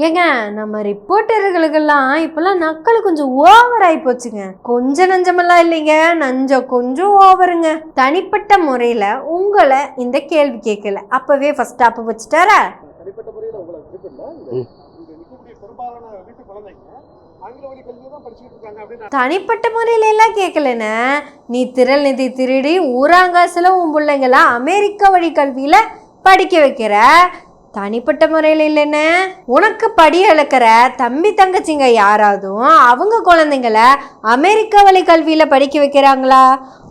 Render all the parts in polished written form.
ஏங்க நம்ம ரிப்போர்ட்டர்களுக்கெல்லாம் இப்பெல்லாம் நக்கல் கொஞ்சம் ஓவர் ஆகி போச்சுங்க. கொஞ்சம் நஞ்சமெல்லாம் இல்லைங்க, நஞ்சம் கொஞ்சம் ஓவருங்க. தனிப்பட்ட முறையில உங்களை இந்த கேள்வி கேட்கல, அப்பவே ஃபர்ஸ்ட் ஸ்டாப் வச்சுட்டாரா? தனிப்பட்ட முறையில எல்லாம் கேட்கலன்னு நீ திரள் நிதி திருடி ஊராங்காசுல உன் பிள்ளைங்கள அமெரிக்க வழி கல்வியில படிக்க வைக்கிற. தனிப்பட்ட முறையில் இல்லைன்னு உனக்கு படி இழக்கிற தம்பி தங்கச்சிங்க யாராவதும் அவங்க குழந்தைங்கள அமெரிக்க வழி கல்வியில படிக்க வைக்கிறாங்களா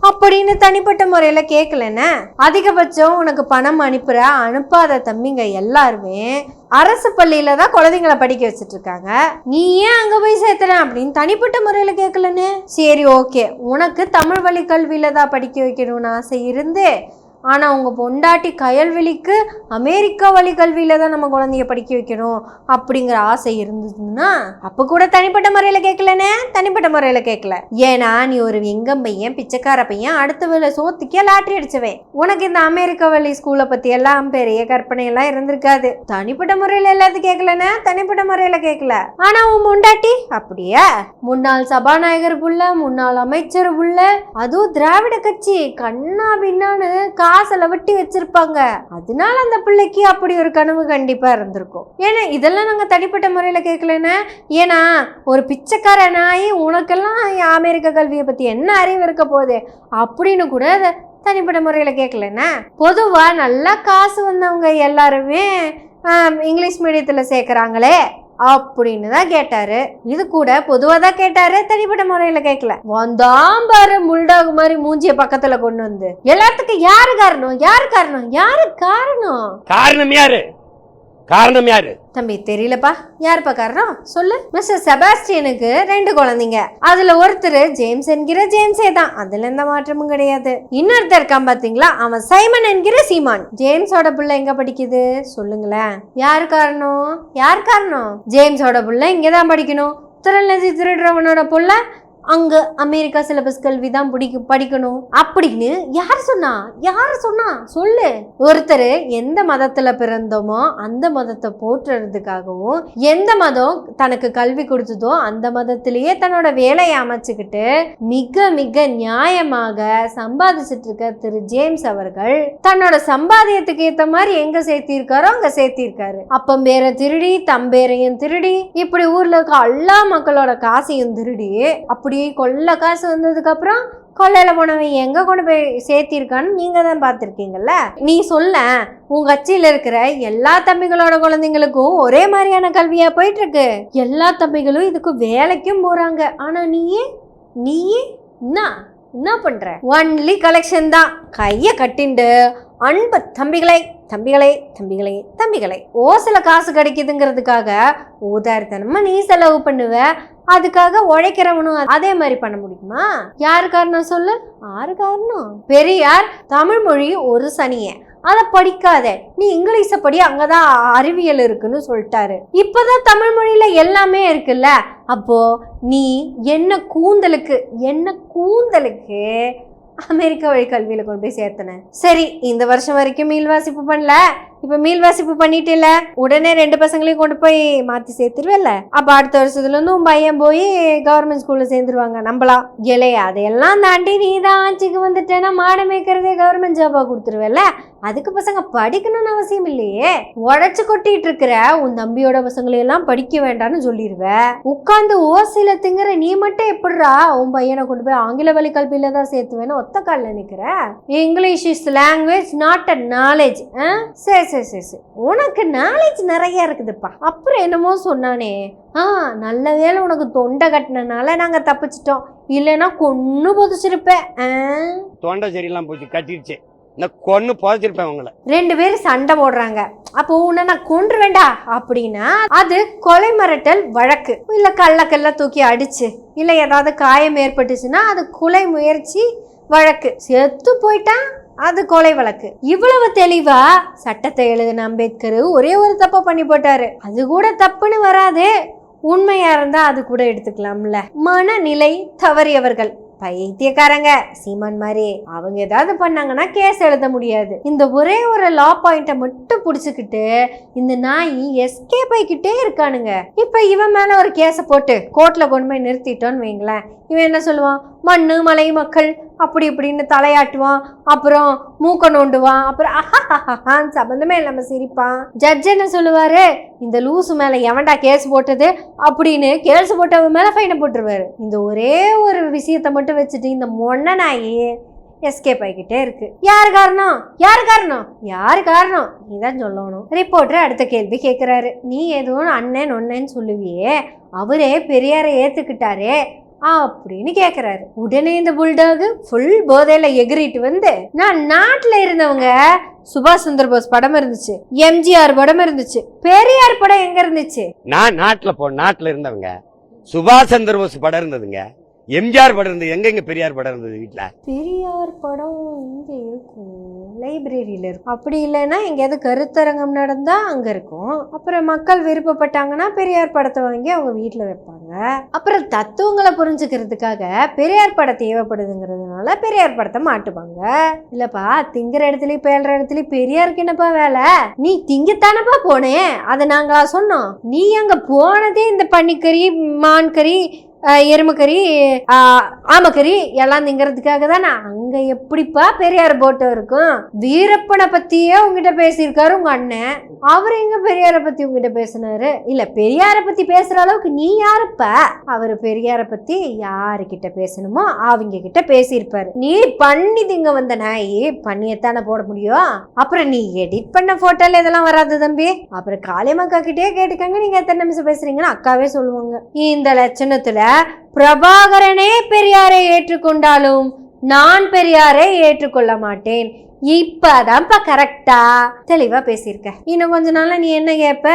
அப்படின்னு தனிப்பட்ட முறையில கேட்கலன்னு. அதிகபட்சம் உனக்கு பணம் அனுப்பாத தம்பிங்க எல்லாருமே அரசு பள்ளியில தான் குழந்தைங்களை படிக்க வச்சுட்டு இருக்காங்க. நீ ஏன் அங்க போய் சேர்த்துற அப்படின்னு தனிப்பட்ட முறையில கேட்கலன்னு. சரி, ஓகே, உனக்கு தமிழ் வழி கல்வியில தான் படிக்க வைக்கணும்னு ஆசை இருந்து, ஆனா உங்க பொண்டாட்டி கயல்வெளிக்கு அமெரிக்கா வழி கல்வியில தான் நம்ம குழந்தைய படிக்க வைக்கணும் அப்படிங்கிற ஆசை இருந்ததுன்னா அப்ப கூட தனிப்பட்ட முறையில கேட்கலன்னு. தனிப்பட்ட முறையில கேட்கல, ஏன்னா நீ ஒரு எங்கம் பையன், பிச்சைக்கார பையன், அடுத்த வேலை சோத்துக்கே லாட்டரி அடிச்சவன். உனக்கு இந்த அமெரிக்கா வழி ஸ்கூலை பத்தி எல்லாம் பெரிய கற்பனை எல்லாம் இருந்திருக்காது. தனிப்பட்ட முறையில எல்லாத்தையும் கேட்கலன்னு. தனிப்பட்ட முறையில கேட்கல, ஆனா உன் பொண்டாட்டி அப்படியே முன்னாள் சபாநாயகர் புள்ள, முன்னாள் அமைச்சர் புள்ள, அதுவும் திராவிட கட்சி கண்ணா பின்னான்னு காசல வெட்டி வச்சிருப்பாங்க. அதனால அந்த பிள்ளைக்கு அப்படி ஒரு கனவு கண்டிப்பா இருந்திருக்கும். ஏன்னா இதெல்லாம் நாங்க தனிப்பட்ட முறையில கேட்கலன்னு. ஏன்னா ஒரு பிச்சைக்கார நாய் உனக்கெல்லாம் அமெரிக்க கல்வியை பத்தி என்ன அறிவு இருக்க போகுது அப்படின்னு கூட தனிப்பட்ட முறையில கேட்கலன்னா. பொதுவா நல்லா காசு வந்தவங்க எல்லாருமே இங்கிலீஷ் மீடியத்துல சேர்க்கறாங்களே அப்படின்னு தான் கேட்டாரு. இது கூட பொதுவா தான் கேட்டாரு, தனிப்பட்ட முறையில கேட்கல. வந்தாம் பாரு முல்டாக் மாதிரி மூஞ்சிய பக்கத்துல கொண்டு வந்து எல்லாத்துக்கும் யாரு காரணம், யாரு காரணம், யாரு காரணம், காரணம் யாரு, காரணம் யாரு தம்பி தெரியலப்பா, யாருப்பா காரணம் சொல்லு. மிஸ்டர் செபாஸ்டியனுக்கு 2 குழந்தைங்க. அதுல ஒருத்தர் ஜேம்ஸ் என்கிற ஜேம்ஸே தான், அதுல எந்த மாற்றமும் கிடையாது. இன்னொருத்தர் இருக்கான் பாத்தீங்களா, அவன் சைமன் என்கிற சீமான். ஜேம்ஸோட புள்ள எங்க படிக்குது சொல்லுங்களேன். யாரு காரணம், யார் காரணம்? ஜேம்ஸோட புள்ள இங்கதான் படிக்கணும். திருடுறவனோட புள்ள அங்க அமெரிக்கா சிலபஸ் கல்வி தான் படிக்கணும் அப்படின்னு யார் சொன்னா, யார் சொன்னா சொல்லு. ஒருத்தர் எந்த மதத்துல பிறந்தோமோ அந்த மதத்தை போற்றுறதுக்காகவும், எந்த மதம் தனக்கு கல்வி கொடுத்ததோ அந்த மதத்திலேயே தன்னோட வேலையை அமைச்சுக்கிட்டு மிக மிக நியாயமாக சம்பாதிச்சுட்டு இருக்க திரு ஜேம்ஸ் அவர்கள் தன்னோட சம்பாதியத்துக்கு ஏத்த மாதிரி எங்க சேர்த்திருக்காரோ அங்க சேர்த்திருக்காரு. அப்பம் பேரை திருடி, தம்பேரையும் திருடி, இப்படி ஊர்ல இருக்க எல்லா மக்களோட காசையும் திருடி, அப்படி கொள்ள காசு வந்ததுக்கு அப்புறம் கொள்ளையில போனவன் எங்க கொண்டு போய் சேர்த்திருக்கான்னு நீங்க தான் பார்த்திருக்கீங்கல்ல. நீ சொல்ல, உங்க கட்சியில இருக்கிற எல்லா தம்பிகளோட குழந்தைங்களுக்கும் ஒரே மாதிரியான கல்வியா போயிட்டு இருக்கு. எல்லா தம்பிகளும் இதுக்கு வேலைக்கும் போறாங்க. ஆனா நீயே என்ன பண்ற? ஒன்லி கலெக்ஷன் தான். கைய கட்டிண்டு அன்பு தம்பிகளை தம்பிகளை தம்பிகளை தம்பிகளை ஓசில காசு கிடைக்குதுங்கிறதுக்காக ஊதாரித்தனமா நீ செலவு பண்ணுவ. அதுக்காக உழைக்கிறவனும் அதே மாதிரி பண்ண முடியுமா? யாரு காரணம் சொல்லு, யாரு காரணம்? பெரியார் தமிழ் மொழி ஒரு சனிய, அதை படிக்காத, நீ இங்கிலீஷ படி, அங்கதான் அறிவியல் இருக்குன்னு சொல்லிட்டாரு. இப்பதான் தமிழ் மொழியில எல்லாமே இருக்குல்ல. அப்போ நீ என்ன கூந்தலுக்கு அமெரிக்கா வழி கல்வியில கொண்டு போய் சேர்த்தன. சரி, இந்த வருஷம் வரைக்கும் மீள் வாசிப்பு பண்ணல, இப்ப மீள் வாசிப்பு பண்ணிட்டு இல்ல, உடனே 2 பசங்களையும் கொண்டு போய் மாத்தி சேர்த்துருவேல்ல. அப்ப அடுத்த வருஷத்துல இருந்து உன் பையன் போய் கவர்மெண்ட் ஸ்கூல்ல சேர்ந்துருவாங்க. நம்பலாம் இல்லையா? அதையெல்லாம் தாண்டி நீ தான் ஆட்சிக்கு வந்துட்டேன்னா மாடை மேய்க்கிறதே கவர்மெண்ட் ஜாபா கொடுத்துருவேல்ல. அதுக்கு பசங்க படிக்கணும்னு அவசியம் இல்லையே. உழைச்சு கொட்டிட்டு இருக்கிற உன் தம்பியோட பசங்களையெல்லாம் படிக்க வேண்டாம்னு சொல்லிடுவ. உட்காந்து ஓசில திங்குற நீ மட்டும் எப்படிரா உன் பையனை கொண்டு போய் ஆங்கில வழி கல்வியில தான் சேர்த்துவேன்னு ஒத்த காலில் நிக்கிற? English is language not a knowledge. சரி சரி சரி சரி, உனக்கு நாலேஜ் நிறைய இருக்குதுப்பா. அப்புறம் என்னமோ சொன்னானே, நல்ல வேலை உனக்கு தொண்டை கட்டினால நாங்க தப்பிச்சிட்டோம், இல்லைன்னா கொன்னு புதைச்சிருப்பேன். தொண்டை சரியெல்லாம் போச்சு, கட்டிடுச்சு, கொன்னு புதைச்சிருப்பேன் உங்களை. 2 பேரும் சண்டை போடுறாங்க. அப்போ உன்னை நான் கொன்று வேண்டா அப்படின்னா அது கொலை மிரட்டல் வழக்கு. இல்ல கல்ல தூக்கி அடிச்சு, இல்ல ஏதாவது காயம் ஏற்பட்டுச்சுன்னா அது கொலை முயற்சி வழக்கு. செத்து போயிட்டான் அது கொலை வழக்கு. இவ்வளவு தெளிவா சட்டத்தை எழுதின அம்பேத்கர் ஒரே ஒரு தப்ப பண்ணி போட்டாரு. அது கூட தப்புன்னு வராது, உண்மையா இருந்தா அது கூட எடுத்துக்கலாம்ல. மனநிலை தவறியவர்கள் பைத்தியக்காரங்க சீமான் மாதிரி. அவங்க ஏதாவது பண்ணாங்கன்னா கேஸ் எழுத முடியாது. இந்த ஒரே ஒரு லா பாயிண்ட்டை மட்டும் பிடிச்சிக்கிட்டு இந்த நாய் எஸ்கேப் ஆகிக்கிட்டே இருக்கானுங்க. இப்ப இவன் மேல ஒரு கேஸை போட்டு கோர்ட்ல கொண்டு போய் நிறுத்திட்டோன்னு வைங்களேன், இவன் என்ன சொல்லுவான்? மண்ணு மலை மக்கள் அப்படி இப்படின்னு தலையாட்டுவான், அப்புறம் மூக்க நோண்டுவான், அப்புறம் சம்பந்தமே இல்லாம சிரிப்பான். ஜட்ஜ் என்ன சொல்லுவாரு? இந்த லூசு மேல எவன்டா கேஸ் போட்டது அப்படின்னு கேஸ் போட்டவன் மேல ஃபைனை போட்டுருவாரு. இந்த ஒரே ஒரு விஷயத்த மட்டும் வச்சுட்டு இந்த மொன்ன நாயி எஸ்கேப் ஆகிக்கிட்டே இருக்கு. யாரு காரணம்? யாரு காரணம்? யாரு காரணம்? நீதான் சொல்லணும். ரிப்போர்ட்டர் அடுத்த கேள்வி கேட்கிறாரு. நீ எதுவும் அண்ணன் ஒன்னேன்னு சொல்லுவியே, அவரே பெரியாரை ஏத்துக்கிட்டாரே அப்படின்னு கேக்குறாரு. உடனே இந்த புல்டாக் ஃபுல் போதையில எகிரிட்டு வந்து, நான் நாட்டுல இருந்தவங்க சுபாஷ் சந்திர போஸ் படம் இருந்துச்சு, எம்ஜிஆர் படம் இருந்துச்சு, பெரியார் படம் எங்க இருந்துச்சு? நான் நாட்டுல இருந்தவங்க சுபாஷ் சந்திர போஸ் படம் இருந்ததுங்க, எம்ஜிஆர் படம் இருந்தது. எங்க பெரியார் படம் இருந்தது? வீட்டுல பெரியார் படம் இங்க இருக்கும், லைப்ரரியில இருக்கும். அப்படி இல்லைன்னா எங்கேயாவது கருத்தரங்கம் நடந்தா அங்க இருக்கும். அப்புறம் மக்கள் விருப்பப்பட்டாங்கன்னா பெரியார் படத்தை வாங்கி அவங்க வீட்டுல வைப்பாங்க. அப்புறம் தத்துவங்களை புரிஞ்சுக்கிறதுக்காக பெரியார் படம் தேவைப்படுதுங்கிறதுனால பெரியார் படத்தை மாட்டுவாங்க. இல்லப்பா, திங்கிற இடத்துலயும் பேல்ற இடத்துலயும் பெரியாருக்கு என்னப்பா வேலை? நீ திங்கத்தானப்பா போனேன், அதை நாங்களா சொன்னோம்? நீ அங்க போனதே இந்த பன்னிக்கறி, மான்கறி, எருமக்கறி, ஆமக்கறி எல்லாம் திங்கிறதுக்காக தானே. அங்க எப்படிப்பா பெரியார் போட்டோ இருக்கும்? வீரப்பனை பத்தியே உங்ககிட்ட பேசியிருக்காரு உங்க அண்ணன். அவர் எங்க பெரியார பத்தி உங்ககிட்ட பேசினாரு? இல்ல, பெரியார பத்தி பேசுற அளவுக்கு நீ யாருப்ப? அவரு பெரியார பத்தி யாருக்கிட்ட பேசணுமோ அவங்க கிட்ட பேசியிருப்பாரு. நீ பண்ணி திங்க வந்த நாய் பண்ணியத்தானே போட முடியும். அப்புறம் நீ எடிட் பண்ண போட்டோல இதெல்லாம் வராது தம்பி. அப்புறம் காளியம்மாக்கா கிட்டே கேட்டுக்காங்க, நீங்க எத்தனை நிமிஷம் பேசுறீங்கன்னு அக்காவே சொல்லுவாங்க. இந்த லட்சணத்துல பிரபாகரனே பெரியாரை ஏற்றுக்கொண்டாலும் நான் பெரியாரை ஏற்றுக்கொள்ள மாட்டேன். இப்பதான்ப்பா கரெக்டா தெளிவா பேசியிருக்க. இன்னும் கொஞ்ச நாள்ல நீ என்ன கேப்ப?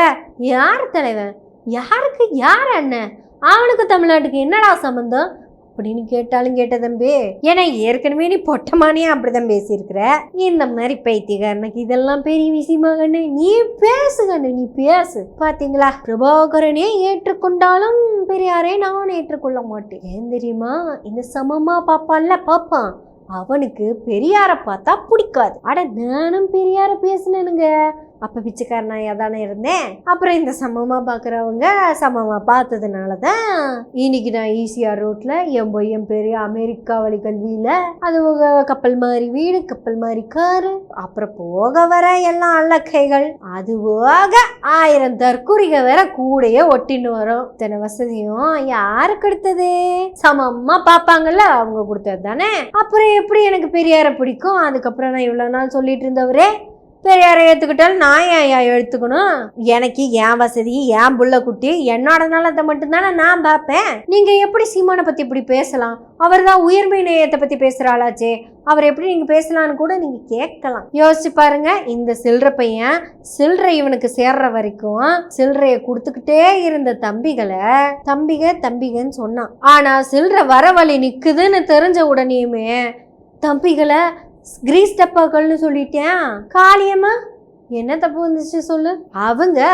யார் தலைவன்? யாருக்கு யார் அண்ணன்? அவனுக்கு தமிழ்நாட்டுக்கு என்னடா சம்பந்தம் அப்படின்னு கேட்டாலும் கேட்ட தம்பி. ஏன்னா ஏற்கனவே நீ பொட்டமானியா அப்படிதான் பேசியிருக்கிற. இந்த மாதிரி பைத்தியக்காரனுக்கு இதெல்லாம் பெரிய விஷயமா கண்ணு? நீ பேசு கண்ணு, நீ பேசு. பாத்தீங்களா, பிரபாகரனே ஏற்றுக்கொண்டாலும் பெரியாரே நான் ஏற்றுக்கொள்ள மாட்டேன். ஏன் தெரியுமா? இந்த சமமா பாப்பான், அவனுக்கு பெரியார பார்த்தா பிடிக்காது. அட, நானும் பெரியார பேசினேனுங்க, அப்ப பிச்சைக்காரனாயா தானே இருந்தேன். அப்புறம் இந்த சமமா பாக்குறவங்க சமமா பார்த்ததுனாலதான் இன்னைக்கு நான் ஈசிஆர் ரோட்ல என் பெரிய அமெரிக்கா வழி கல்வியில அது கப்பல் மாதிரி வீடு, கப்பல் மாதிரி காரு, அப்புறம் போக வர எல்லாம் அல்லக்கைகள், அது போக 1000 தற்குறிக வேற கூடையே ஒட்டின்னு வரும். இத்தனை வசதியும் யாரு கொடுத்தது? சமமா பாப்பாங்கல்ல, அவங்க கொடுத்தது தானே. அப்புறம் எப்படி எனக்கு பெரியார பிடிக்கும்? அதுக்கப்புறம் நான் இவ்வளவு நாள் சொல்லிட்டு இருந்தவரே பெரியாரை ஏற்றுக்கிட்டாலும் நான் ஏன் எடுத்துக்கணும்? எனக்கு என் வசதி, என் புள்ள குட்டி, என்னோட நலத்தை மட்டும்தானே நான் பார்ப்பேன். நீங்க எப்படி சீமானை பத்தி இப்படி பேசலாம்? அவர் தான் உயர்மை நேயத்தை பத்தி பேசுறாளாச்சே, அவர் எப்படி நீங்க பேசலான்னு கூட நீங்க கேட்கலாம். யோசிச்சு பாருங்க. இந்த சில்லற பையன் சில்லறை இவனுக்கு சேர்ற வரைக்கும் சில்லறைய கொடுத்துக்கிட்டே இருந்த தம்பிகன்னு சொன்னான். ஆனா சில்லறை வர வழி நிக்குதுன்னு தெரிஞ்ச உடனேயுமே தம்பிகளை கிரீஸ் டப்பாக்கள்னு சொல்லிட்டேன். காளியம்மா என்ன தப்பு வந்துச்சு சொல்லு?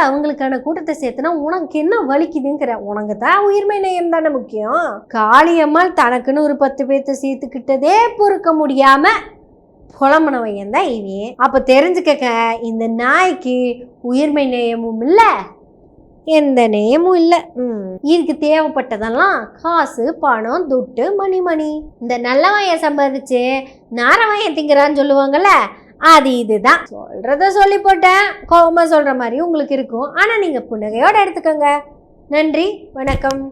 அவங்களுக்கான கூட்டத்தை சேர்த்துனா உனக்கு என்ன வலிக்குதுங்கிற? உனக்கு தான் உயிர்மை நேயம் தானே முக்கியம். காளியம்மாள் தனக்குன்னு ஒரு 10 பேர்த்த சேர்த்துக்கிட்டதே பொறுக்க முடியாம புலம்புனவன் தான் இவன். அப்ப தெரிஞ்சுக்க, இந்த நாய்க்கு உயிர்மை நேயமும் இல்ல, எந்த நேயமும் இல்லை. இதுக்கு தேவைப்பட்டதெல்லாம் காசு, பணம், துட்டு, மணி. இந்த நல்லவாய சம்பாதிச்சு நாரவாய திங்கிறான்னு சொல்லுவாங்கல்ல, அது இதுதான். சொல்றத சொல்லி போட்டேன், கோபமா சொல்ற மாதிரி உங்களுக்கு இருக்கும். ஆனா நீங்க புன்னகையோட எடுத்துக்கோங்க. நன்றி, வணக்கம்.